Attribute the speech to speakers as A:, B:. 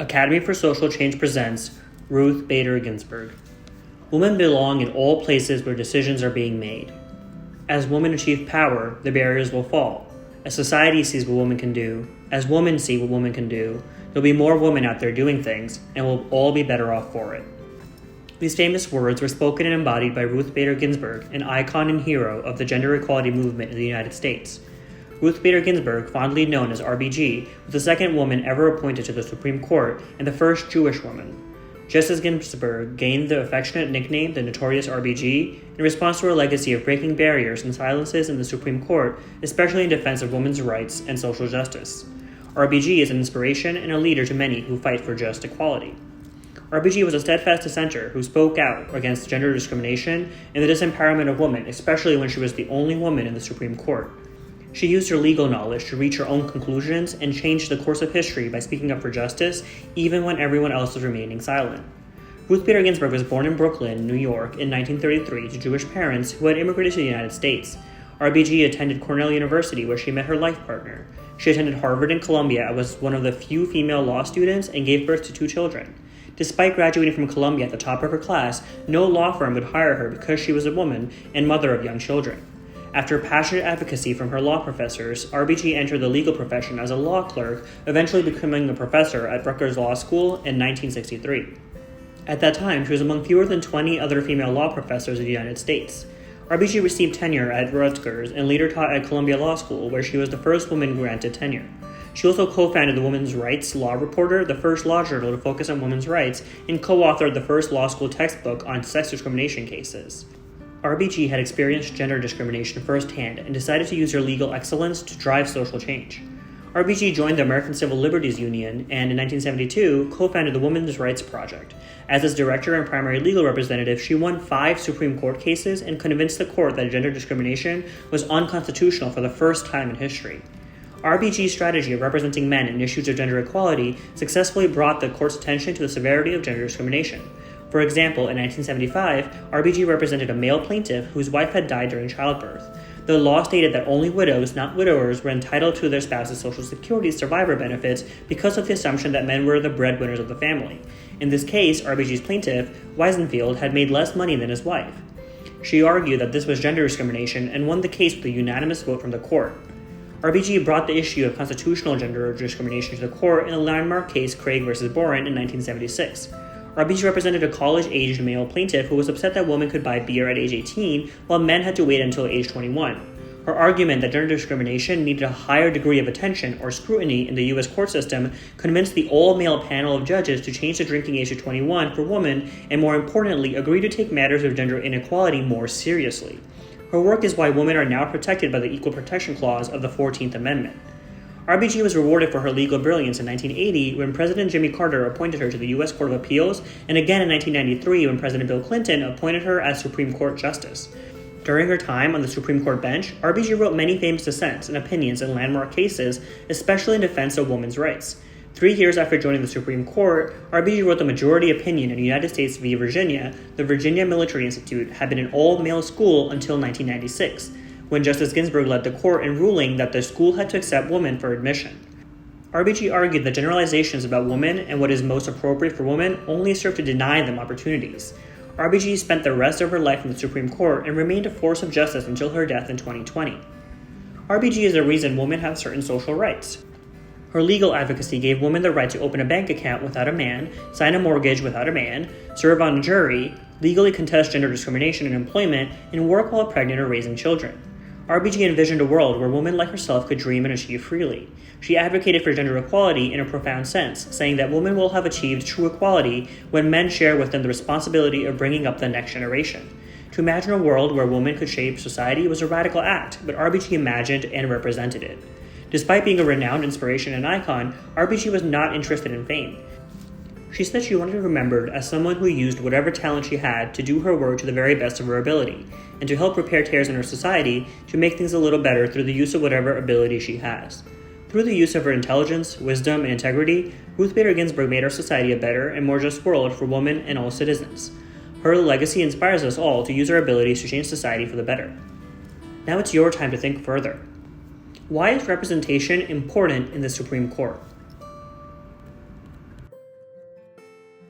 A: Academy for Social Change presents Ruth Bader Ginsburg. Women belong in all places where decisions are being made. As women achieve power, the barriers will fall. As society sees what women can do, as women see what women can do, there'll be more women out there doing things, and we'll all be better off for it. These famous words were spoken and embodied by Ruth Bader Ginsburg, an icon and hero of the gender equality movement in the United States. Ruth Bader Ginsburg, fondly known as RBG, was the second woman ever appointed to the Supreme Court and the first Jewish woman. Justice Ginsburg gained the affectionate nickname the Notorious RBG in response to her legacy of breaking barriers and silences in the Supreme Court, especially in defense of women's rights and social justice. RBG is an inspiration and a leader to many who fight for just equality. RBG was a steadfast dissenter who spoke out against gender discrimination and the disempowerment of women, especially when she was the only woman in the Supreme Court. She used her legal knowledge to reach her own conclusions and change the course of history by speaking up for justice, even when everyone else was remaining silent. Ruth Bader Ginsburg was born in Brooklyn, New York, in 1933 to Jewish parents who had immigrated to the United States. RBG attended Cornell University, where she met her life partner. She attended Harvard and Columbia and was one of the few female law students and gave birth to 2 children. Despite graduating from Columbia at the top of her class, no law firm would hire her because she was a woman and mother of young children. After passionate advocacy from her law professors, RBG entered the legal profession as a law clerk, eventually becoming a professor at Rutgers Law School in 1963. At that time, she was among fewer than 20 other female law professors in the United States. RBG received tenure at Rutgers and later taught at Columbia Law School, where she was the first woman granted tenure. She also co-founded the Women's Rights Law Reporter, the first law journal to focus on women's rights, and co-authored the first law school textbook on sex discrimination cases. RBG had experienced gender discrimination firsthand and decided to use her legal excellence to drive social change. RBG joined the American Civil Liberties Union and, in 1972, co-founded the Women's Rights Project. As its director and primary legal representative, she won 5 Supreme Court cases and convinced the court that gender discrimination was unconstitutional for the first time in history. RBG's strategy of representing men in issues of gender equality successfully brought the court's attention to the severity of gender discrimination. For example, in 1975, RBG represented a male plaintiff whose wife had died during childbirth. The law stated that only widows, not widowers, were entitled to their spouse's Social Security survivor benefits because of the assumption that men were the breadwinners of the family. In this case, RBG's plaintiff, Weisenfeld, had made less money than his wife. She argued that this was gender discrimination and won the case with a unanimous vote from the court. RBG brought the issue of constitutional gender discrimination to the court in the landmark case Craig v. Boren in 1976. RBG represented a college-aged male plaintiff who was upset that women could buy beer at age 18 while men had to wait until age 21. Her argument that gender discrimination needed a higher degree of attention or scrutiny in the U.S. court system convinced the all-male panel of judges to change the drinking age to 21 for women and, more importantly, agree to take matters of gender inequality more seriously. Her work is why women are now protected by the Equal Protection Clause of the 14th Amendment. RBG was rewarded for her legal brilliance in 1980 when President Jimmy Carter appointed her to the U.S. Court of Appeals, and again in 1993 when President Bill Clinton appointed her as Supreme Court Justice. During her time on the Supreme Court bench, RBG wrote many famous dissents and opinions in landmark cases, especially in defense of women's rights. 3 years after joining the Supreme Court, RBG wrote the majority opinion in United States v. Virginia. The Virginia Military Institute had been an all-male school until 1996. When Justice Ginsburg led the court in ruling that the school had to accept women for admission. RBG argued that generalizations about women and what is most appropriate for women only serve to deny them opportunities. RBG spent the rest of her life in the Supreme Court and remained a force of justice until her death in 2020. RBG is the reason women have certain social rights. Her legal advocacy gave women the right to open a bank account without a man, sign a mortgage without a man, serve on a jury, legally contest gender discrimination in employment, and work while pregnant or raising children. RBG envisioned a world where women like herself could dream and achieve freely. She advocated for gender equality in a profound sense, saying that women will have achieved true equality when men share with them the responsibility of bringing up the next generation. To imagine a world where women could shape society was a radical act, but RBG imagined and represented it. Despite being a renowned inspiration and icon, RBG was not interested in fame. She said she wanted to be remembered as someone who used whatever talent she had to do her work to the very best of her ability, and to help repair tears in her society to make things a little better through the use of whatever ability she has. Through the use of her intelligence, wisdom, and integrity, Ruth Bader Ginsburg made our society a better and more just world for women and all citizens. Her legacy inspires us all to use our abilities to change society for the better. Now it's your time to think further. Why is representation important in the Supreme Court?